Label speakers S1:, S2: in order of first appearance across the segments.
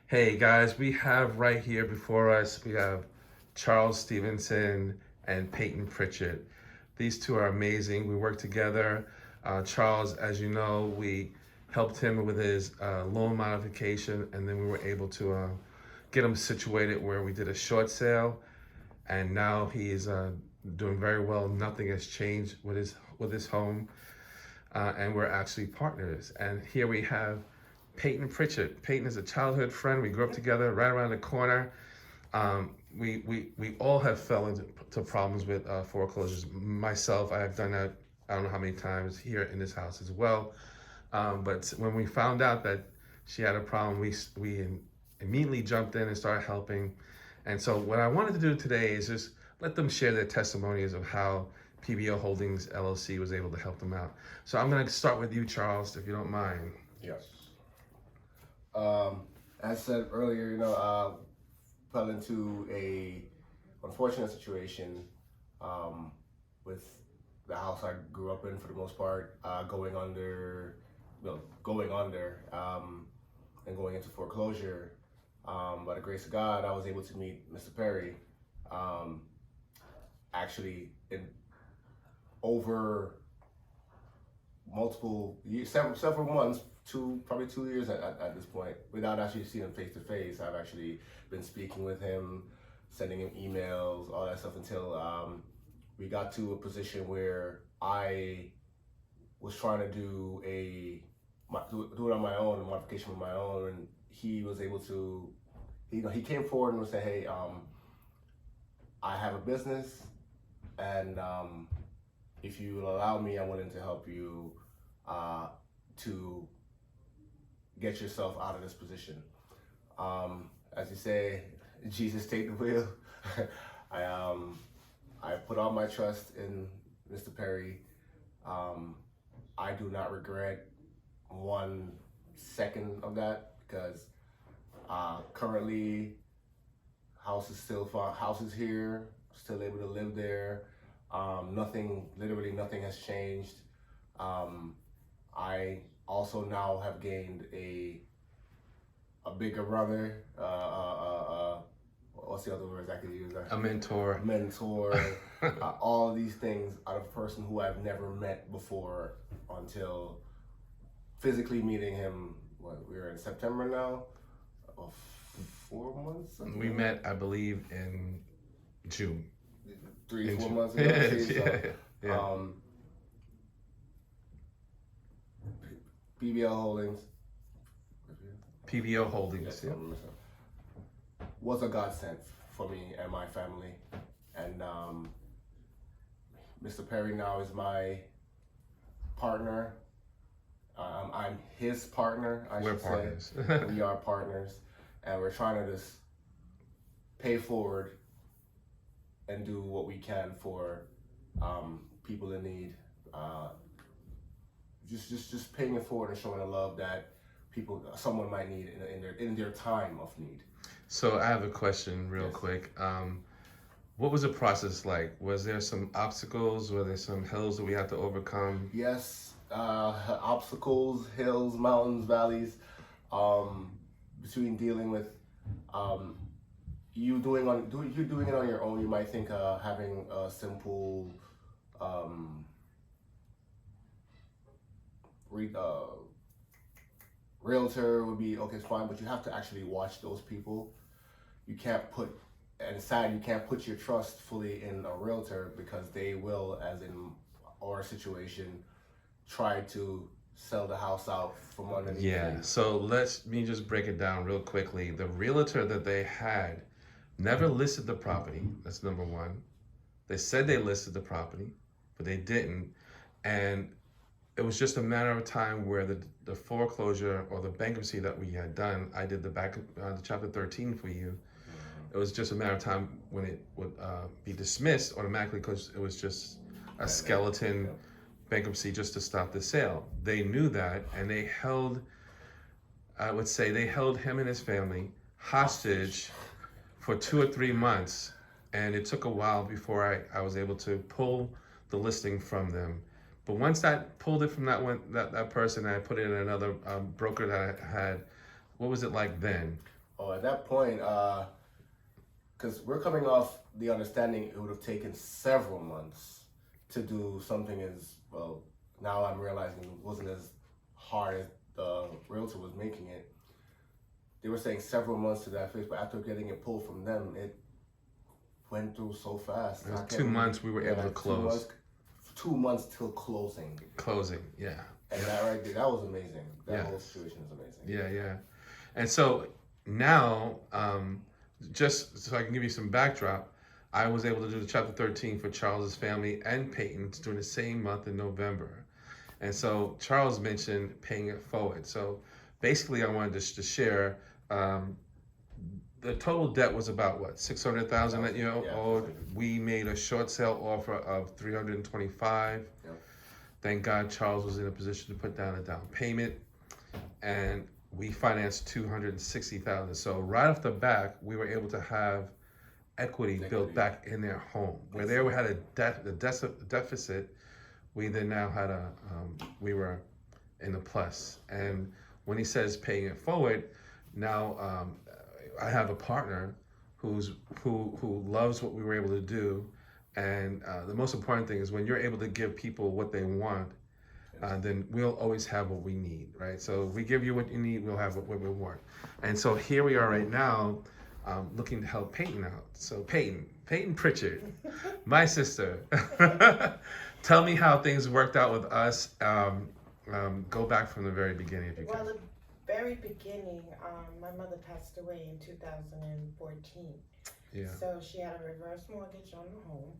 S1: Hey guys, we have right here before us, we have Charles Stevenson and Peyton Pritchett. These two are amazing. We work together. Charles, as you know, we helped him with his loan modification, and then we were able to get him situated where we did a short sale, and now he is doing very well. Nothing has changed with his home, and we're actually partners. And here we have Peyton Pritchett. Peyton is a childhood friend. We grew up together right around the corner. We all have fell into problems with foreclosures. Myself, I have done that I don't know how many times here in this house as well. But when we found out that she had a problem, we immediately jumped in and started helping. And so what I wanted to do today is just let them share their testimonies of how PBO Holdings LLC was able to help them out. So I'm going to start with you, Charles, if you don't mind.
S2: Yes. As said earlier, fell into a unfortunate situation with the house I grew up in for the most part, going under, and going into foreclosure. By the grace of God, I was able to meet Mr. Perry. Actually, in over multiple years, several months, probably 2 years at this point, without actually seeing him face to face. I've actually been speaking with him, sending him emails, all that stuff until we got to a position where I was trying to do it on my own, a modification on my own, and he was able to, he came forward and would say, hey, I have a business, and if you will allow me, I'm willing to help you to get yourself out of this position. As you say, Jesus, take the wheel. I put all my trust in Mr. Perry. I do not regret 1 second of that because currently house is here, still able to live there. Literally nothing has changed. I also now have gained a bigger brother. What's the other words I could use?
S1: A mentor.
S2: All of these things out of a person who I've never met before until physically meeting him. We're in September now. 4 months.
S1: We met, I believe, in June.
S2: 4 months ago.
S1: Yeah.
S2: PBL Holdings.
S1: PBO Holdings.
S2: Yes, was a godsend for me and my family. And Mr. Perry now is my partner. I'm his partner,
S1: We're partners.
S2: We are partners. And we're trying to just pay forward and do what we can for people in need. Just paying it forward and showing the love that someone might need in their time of need.
S1: So I have a question real quick. What was the process like? Was there some obstacles? Were there some hills that we had to overcome?
S2: Yes, obstacles, hills, mountains, valleys, between dealing with you doing it on your own. You might think having a simple realtor would be okay, it's fine, but you have to actually watch those people. You can't put your trust fully in a realtor because they will, as in our situation, try to sell the house out from underneath.
S1: Yeah, so let me just break it down real quickly. The realtor that they had never listed the property. That's number one. They said they listed the property, but they didn't. And it was just a matter of time where the foreclosure or the bankruptcy that we had done, I did the chapter 13 for you. It was just a matter of time when it would be dismissed automatically because it was just a skeleton bankruptcy just to stop the sale. They knew that, and I would say they held him and his family hostage for 2 or 3 months, and it took a while before I was able to pull the listing from them. But once I pulled it from that person, I put it in another broker that I had. What was it like then?
S2: Oh, at that point, because we're coming off the understanding it would have taken several months to do something as well. Now I'm realizing it wasn't as hard as the realtor was making it. They were saying several months to that phase, but after getting it pulled from them, it went through so fast.
S1: It was 2 months we were able to close.
S2: 2 months till closing.
S1: Closing, yeah.
S2: And that right there, that was amazing. That
S1: Yes.
S2: whole situation is amazing.
S1: Yeah, yeah. And so now, just so I can give you some backdrop, I was able to do the chapter 13 for Charles's family and Peyton's during the same month in November. And so Charles mentioned paying it forward. So basically, I wanted to share. The total debt was about what, 600,000 that you owed. We made a short sale offer of 325.
S2: Yep.
S1: Thank God Charles was in a position to put down a down payment, and we financed 260,000. So right off the back, we were able to have equity built back in their home where they had a deficit. We then now had we were in the plus. And when he says paying it forward, now I have a partner who loves what we were able to do, and the most important thing is when you're able to give people what they want, then we'll always have what we need, right? So if we give you what you need, we'll have what we want. And so here we are right now, looking to help Peyton out. So Peyton Pritchard, my sister, tell me how things worked out with us. Go back from the very beginning if you can.
S3: Well, the very beginning, my mother passed away in 2014.
S1: Yeah.
S3: So she had a reverse mortgage on the home,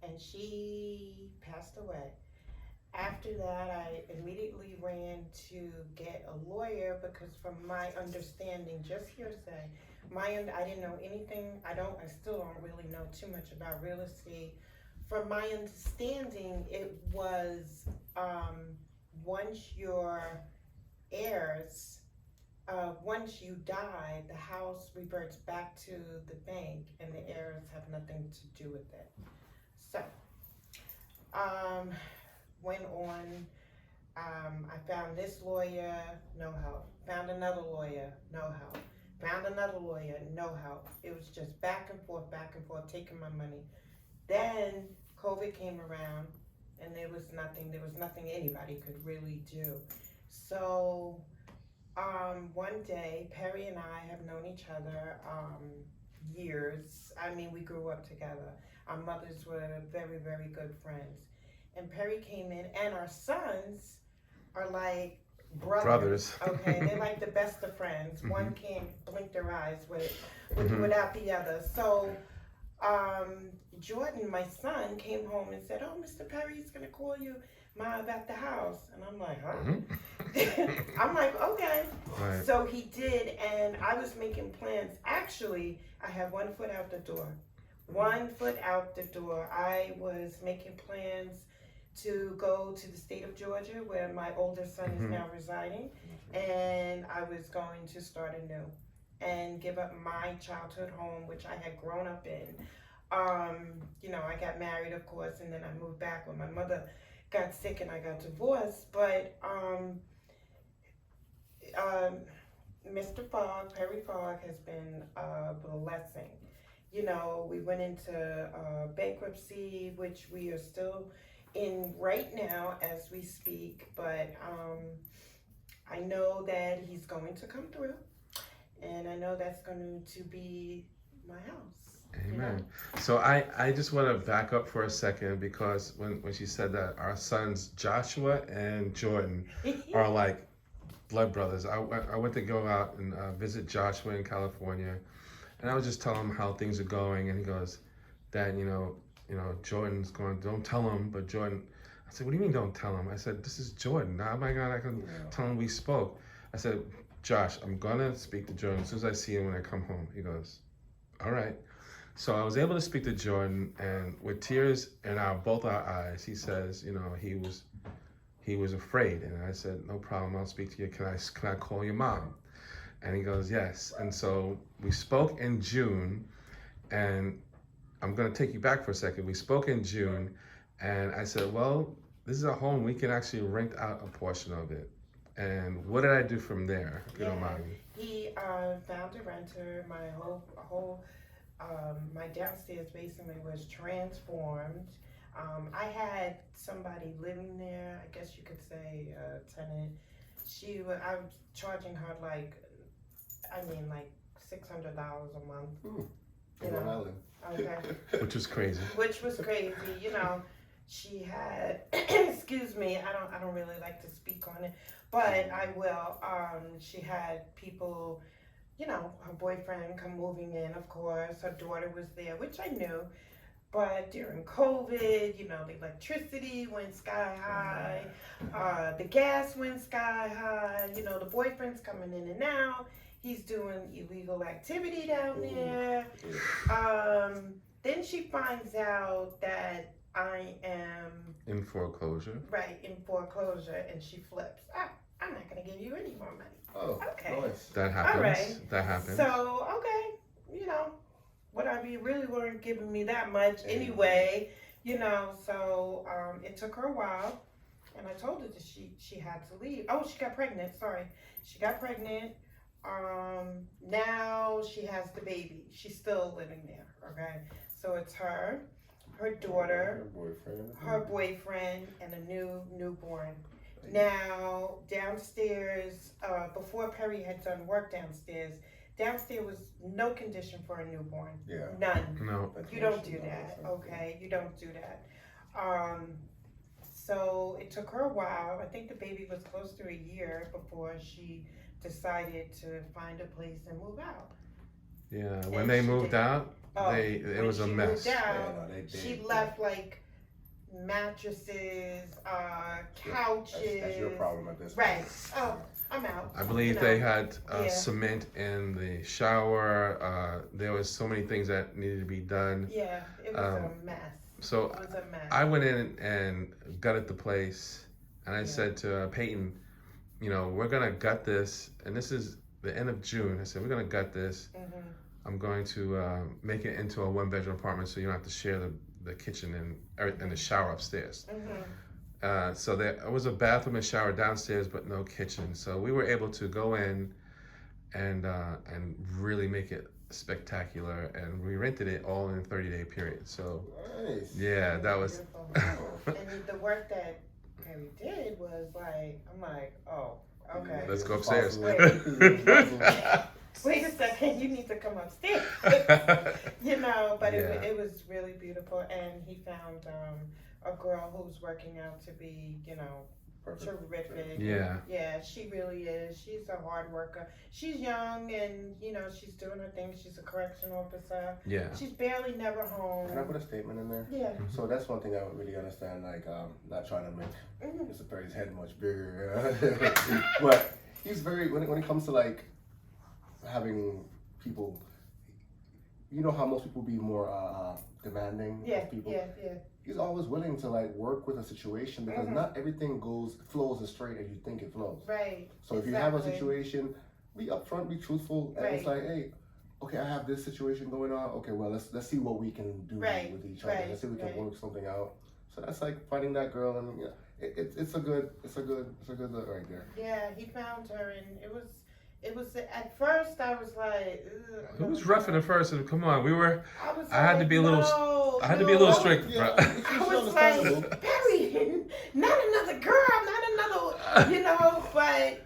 S3: and she passed away. After that, I immediately ran to get a lawyer because, from my understanding, just hearsay, I didn't know anything. I still don't really know too much about real estate. From my understanding, it was once your heirs, once you die, the house reverts back to the bank, and the heirs have nothing to do with it. So, went on. I found this lawyer, no help. Found another lawyer, no help. Found another lawyer, no help. It was just back and forth, taking my money. Then COVID came around, and there was nothing anybody could really do. So, one day, Perry and I have known each other years. I mean, we grew up together. Our mothers were very, very good friends. And Perry came in, and our sons are like brothers. Okay, they're like the best of friends. Mm-hmm. One can't blink their eyes without the other. So, Jordan, my son, came home and said, "Oh, Mr. Perry's gonna call you, Ma, about the house." And I'm like, "Huh?" Mm-hmm. I'm like, "Okay." Right. So he did, and I was making plans. Actually, I have 1 foot out the door. 1 foot out the door. I was making plans to go to the state of Georgia, where my older son is now residing, and I was going to start anew and give up my childhood home, which I had grown up in. I got married, of course, and then I moved back when my mother got sick and I got divorced. But Mr. Fogg, Perry Fogg, has been a blessing. We went into bankruptcy, which we are still in right now as we speak, but I know that he's going to come through, and I know that's going to be my house.
S1: Amen. So I just want to back up for a second, because when she said that, our sons Joshua and Jordan are like blood brothers. I went to go out and visit Joshua in California, and I was just telling him how things are going, and he goes, "Dad, Jordan's going, don't tell him," but Jordan, I said, "What do you mean don't tell him?" I said, "This is Jordan. Oh my God, I can tell him we spoke." I said, "Josh, I'm gonna speak to Jordan as soon as I see him when I come home." He goes, "All right." So I was able to speak to Jordan, and with tears in both our eyes, he says, he was afraid. And I said, "No problem, I'll speak to you. Can I call your mom?" And he goes, "Yes." And so we spoke in June, and I'm going to take you back for a second. We spoke in June, and I said, "Well, this is a home. We can actually rent out a portion of it." And what did I do from there, if you don't
S3: Yeah.
S1: mind me?
S3: He found a renter. My whole my downstairs basement was transformed. I had somebody living there. I guess you could say a tenant. I was charging her like $600 a month. You
S2: Long
S3: know.
S2: Island.
S3: Okay.
S1: Which was crazy.
S3: Which was crazy. She had. Excuse me. I don't really like to speak on it, but I will. She had people. Her boyfriend come moving in, of course. Her daughter was there, which I knew. But during COVID, the electricity went sky high, the gas went sky high, the boyfriend's coming in and out. He's doing illegal activity down there. Then she finds out that I am
S1: In foreclosure.
S3: right in foreclosure, and she flips. I'm not going to give you any more money.
S2: Oh,
S3: Okay.
S2: nice.
S1: That happens.
S3: All right.
S1: That happens.
S3: So, okay, whatever, you really weren't giving me that much anyway, so it took her a while, and I told her that she had to leave. Oh, she got pregnant, sorry. She got pregnant. Now she has the baby. She's still living there, okay? So it's her daughter, her boyfriend, and a newborn. Now, downstairs, before Perry had done work downstairs was no condition for a newborn.
S2: Yeah.
S3: None.
S1: No.
S3: You don't do that, okay? You don't do that. So it took her a while. I think the baby was close to a year before she decided to find a place and move out.
S1: Yeah. When they moved out, it was a mess.
S3: Moved out, she left like mattresses, couches.
S2: That's your problem at this point.
S3: Right. Oh, I'm out.
S1: I believe they had cement in the shower. There was so many things that needed to be done.
S3: Yeah, it was a mess.
S1: So
S3: It was a mess.
S1: I went in and gutted the place, and I said to Peyton, we're gonna gut this, and this is the end of June. I said, we're gonna gut this.
S3: Mm-hmm.
S1: I'm going to make it into a 1-bedroom apartment, so you don't have to share the kitchen and the shower upstairs.
S3: Mm-hmm.
S1: So there was a bathroom and shower downstairs, but no kitchen. So we were able to go in and really make it spectacular, and we rented it all in a 30-day period. So
S2: Nice.
S1: yeah, that was.
S3: And the work that Perry did was like, I'm like, oh, okay.
S1: Let's go upstairs.
S3: Wait a second, you need to come upstairs. But it was really beautiful, and he found a girl who's working out to be, terrific.
S1: Yeah.
S3: Yeah, she really is. She's a hard worker. She's young, and she's doing her thing. She's a correction officer.
S1: Yeah.
S3: She's barely never home.
S2: Can I put a statement in there?
S3: Yeah.
S2: So that's one thing I would really understand, like not trying to make Mr. Perry's head much bigger, but he's very when it comes to like having people, how most people be more demanding of people.
S3: Yeah.
S2: He's always willing to like work with a situation because not everything flows as straight as you think it flows.
S3: Right.
S2: So if you have a situation, be upfront, be truthful, and it's like, hey, okay, I have this situation going on. Okay, well let's see what we can do with each other. Let's see if we can work something out. So that's like finding that girl, and it's a good look right there.
S3: Yeah, he found her, and it was at first I was like, ugh,
S1: It was rough at first, and come on, I had to be a
S3: little.
S1: I had to be a little strict, bro.
S3: I was like, Perry, not another girl, not another, but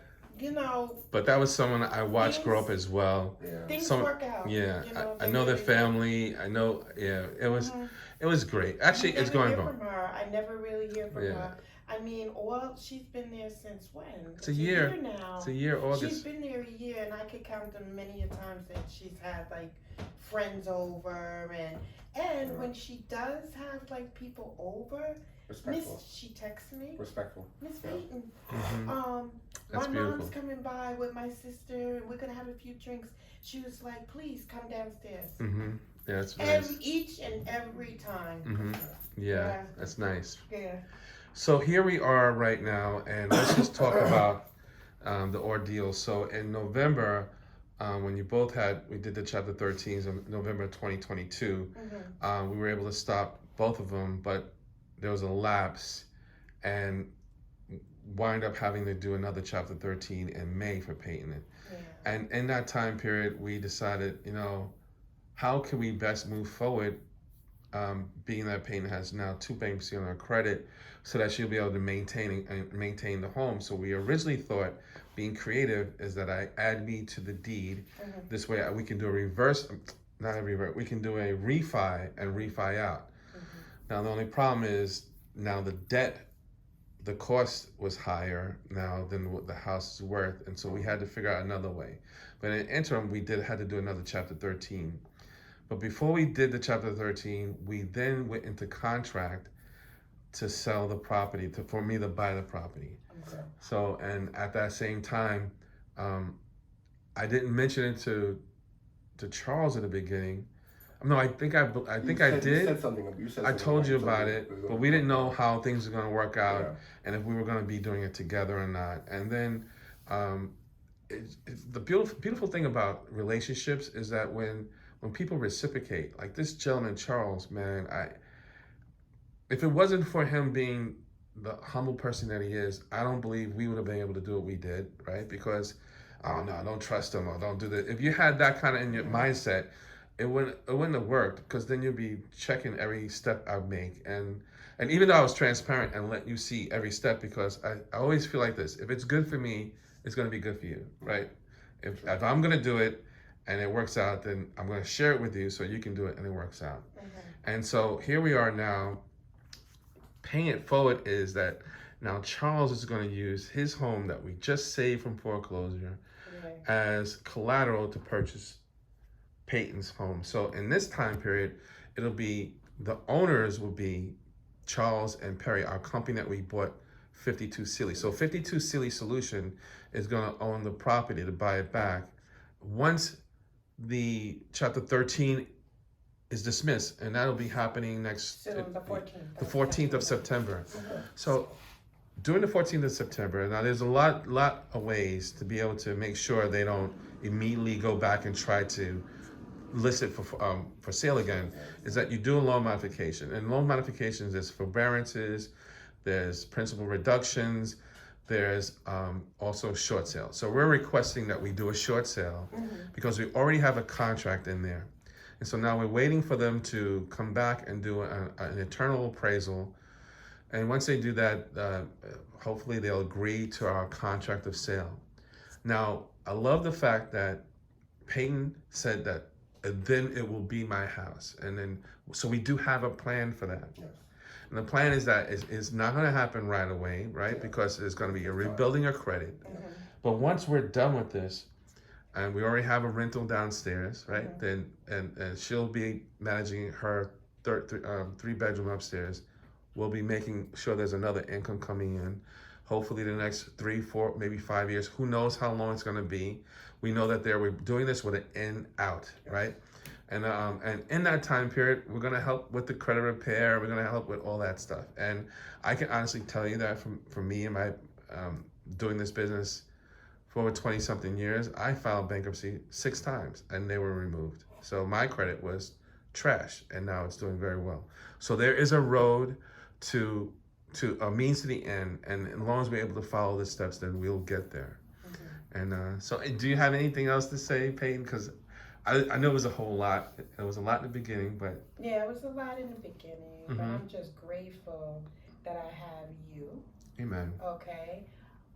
S1: But that was someone I watched grow up as well.
S2: Yeah.
S3: things work out.
S1: Yeah, I
S3: they
S1: know their
S3: really do.
S1: family. I know. Yeah, it was great. Actually, it's going
S3: from
S1: wrong.
S3: her. I never really hear from
S1: Yeah.
S3: her. I mean, she's been there since when?
S1: It's a year.
S3: Now.
S1: It's a year, August.
S3: She's been there a year, and I could count them many a times that she's had like friends over, and when she does have like people over,
S2: Respectful.
S3: she texts me,
S2: Respectful.
S3: Miss Peyton,
S1: That's
S3: my
S1: beautiful.
S3: mom's coming by with my sister, and we're gonna have a few drinks. She was like, please come downstairs.
S1: Yeah, that's nice.
S3: Each and every time.
S1: Yeah, that's nice.
S3: Yeah.
S1: So here we are right now, and let's just talk about the ordeal. So in November, when we did the chapter 13s in November 2022, we were able to stop both of them, but there was a lapse, and wind up having to do another Chapter 13 in May for Peyton.
S3: Yeah.
S1: And in that time period, we decided, how can we best move forward, being that Peyton has now 2 bankruptcy on her credit, so that she'll be able to maintain the home. So we originally thought, being creative, is that I add me to the deed.
S3: Mm-hmm.
S1: This way we can do a reverse, not a reverse, we can do a refi and refi out.
S3: Mm-hmm.
S1: Now the only problem is now the debt, the cost was higher now than what the house is worth, and so we had to figure out another way. But in the interim, we had to do another Chapter 13. But before we did the Chapter 13, we then went into contract to sell the property, for me to buy the property.
S3: Okay.
S1: So, and at that same time, I didn't mention it to Charles at the beginning. No, I think I did.
S2: You said something. You said
S1: I
S2: something
S1: told you
S2: something
S1: about it, but we didn't know how things were going to work out, and if we were going to be doing it together or not. And then, the beautiful thing about relationships is that when people reciprocate, like this gentleman Charles, man, if it wasn't for him being the humble person that he is, I don't believe we would have been able to do what we did, right? Because, oh no, don't trust him, or don't do that. If you had that kind of in your mindset, it wouldn't have worked, because then you'd be checking every step I make, and even though I was transparent and let you see every step, because I always feel like this: if it's good for me, it's going to be good for you, right? If I'm going to do it and it works out, then I'm going to share it with you so you can do it and it works out.
S3: Mm-hmm.
S1: And so here we are now. Paying it forward is that now Charles is going to use his home that we just saved from foreclosure as collateral to purchase Peyton's home. So in this time period, it'll be, the owners will be Charles and Perry, our company that we bought 52 Silly. So 52 Silly Solution is going to own the property to buy it back. Once the Chapter 13 is dismissed, and that'll be happening next,
S3: So the 14th.
S1: the 14th of September.
S3: Mm-hmm.
S1: So during the 14th of September, now there's a lot of ways to be able to make sure they don't immediately go back and try to list it for sale again, is that you do a loan modification. And loan modifications, there's forbearances, there's principal reductions, there's also short sale. So we're requesting that we do a short sale, because we already have a contract in there. And so now we're waiting for them to come back and do an internal appraisal. And once they do that, hopefully they'll agree to our contract of sale. Now, I love the fact that Peyton said that then it will be my house. And then, so we do have a plan for that.
S2: Yes.
S1: And the plan is that it's not going to happen right away, right? Yeah. Because there's going to be a rebuilding of credit. Mm-hmm. But once we're done with this, and we already have a rental downstairs, right? Mm-hmm. Then and she'll be managing her 3-bedroom upstairs. We'll be making sure there's another income coming in. Hopefully the next 3, 4, maybe 5 years. Who knows how long it's going to be? We know that we're doing this with an in out, right? And in that time period, we're going to help with the credit repair. We're going to help with all that stuff. And I can honestly tell you that from me and my doing this business for over 20-something years, I filed bankruptcy 6 times and they were removed. So my credit was trash, and now it's doing very well. So there is a road to a means to the end, and as long as we're able to follow the steps, then we'll get there. Mm-hmm. And so do you have anything else to say, Peyton? Because I know it was a whole lot. It was a lot in the beginning, but...
S3: Yeah, it was a lot in the beginning, but I'm just grateful that I have you.
S1: Amen.
S3: Okay.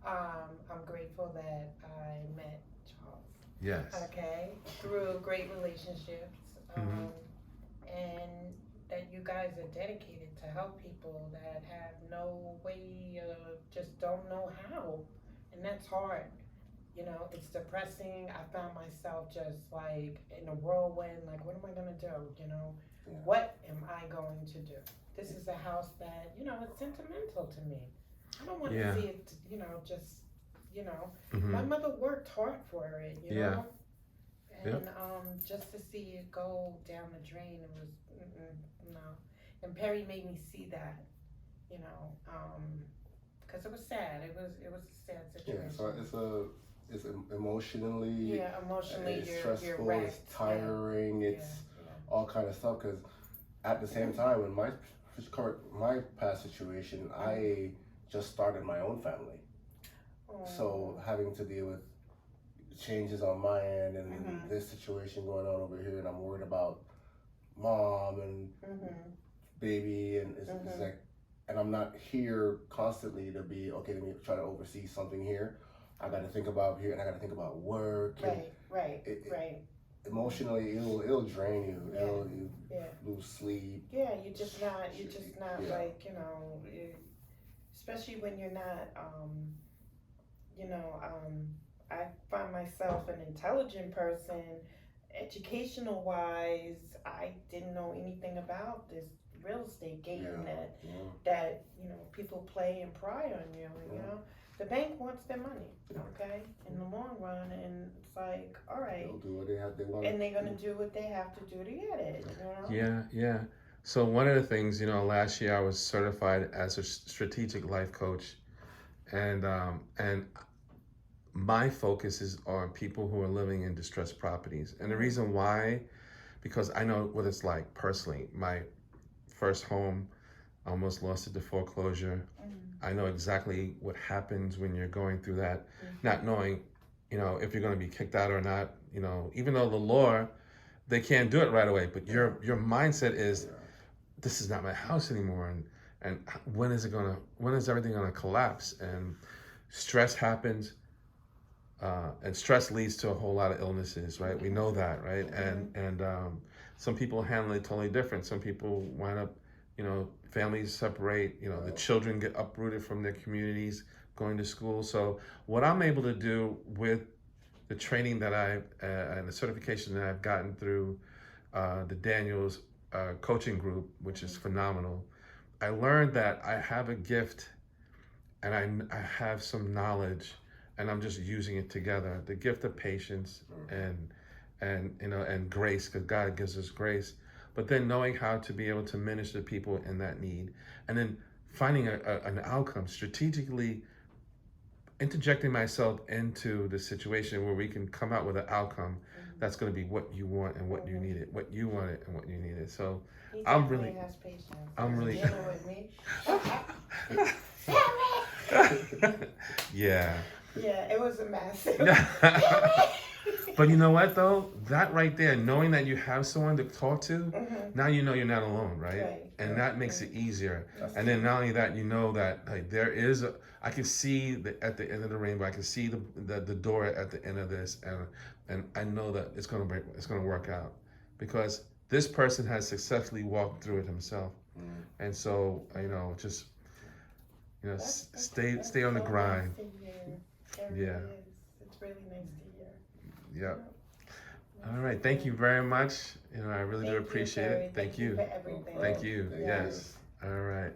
S3: I'm grateful that I met Charles.
S1: Yes.
S3: Okay. Through great relationships. And that you guys are dedicated to help people that have no way, just don't know how. And that's hard. You know, it's depressing. I found myself just like in a whirlwind, like, what am I going to do? You know, what am I going to do? This is a house that, you know, it's sentimental to me. I don't want to see it, you know, just, you know, my mother worked hard for it, you know, and just to see it go down the drain, it was, no. And Perry made me see that, you know, because it was sad. It was a sad situation.
S2: Yeah, so it's emotionally,
S3: emotionally,
S2: it's stressful, it's tiring, it's all kind of stuff. Because at the same time, in my past situation, I just started my own family. So having to deal with changes on my end and
S3: Mhm.
S2: this situation going on over here, and I'm worried about mom and baby, and it's like, and I'm not here constantly to be okay. Let me try to oversee something here. I got to think about here, and I got to think about work.
S3: Right.
S2: Emotionally, it'll drain you.
S3: Yeah.
S2: You
S3: Yeah.
S2: lose sleep.
S3: Yeah, you're just not
S2: Yeah.
S3: like, especially when you're not, I find myself an intelligent person, educational wise. I didn't know anything about this real estate game that people play and pry on you. You know, the bank wants their money, okay, in the long run, and it's like, all right,
S2: They'll do what they want,
S3: and they're gonna do what they have to do to get it. You know.
S1: Yeah. So one of the things, last year I was certified as a strategic life coach, and my focus is on people who are living in distressed properties. And the reason why, because I know what it's like personally. My first home, I almost lost it to foreclosure. I know exactly what happens when you're going through that, not knowing, if you're going to be kicked out or not. Even though the law, they can't do it right away, but your mindset is, this is not my house anymore, and when is everything gonna collapse? And stress happens. And stress leads to a whole lot of illnesses, right? We know that, right? And some people handle it totally different. Some people wind up, families separate. The children get uprooted from their communities, going to school. So what I'm able to do with the training that and the certification that I've gotten through the Daniels coaching group, which is phenomenal, I learned that I have a gift, and I have some knowledge, and I'm just using it together. The gift of patience and grace, because God gives us grace. But then knowing how to be able to minister to people in that need, and then finding an outcome, strategically interjecting myself into the situation where we can come out with an outcome that's going to be what you want and what you needed, what you wanted and what you needed. So I'm really
S3: dealing with me.
S1: Yeah.
S3: Yeah, it was a mess.
S1: But you know what though? That right there, knowing that you have someone to talk to, now you know you're not alone, right? And that makes it easier. And then not only that, you know that I can see at the end of the rainbow. I can see the door at the end of this, and I know that it's gonna work out, because this person has successfully walked through it himself. And so just stay on the grind. Yeah.
S3: It's really nice to hear.
S1: Yep. All right. Thank you very much. I really do appreciate it. Thank you.
S3: For everything.
S1: Thank you. Yes. All right.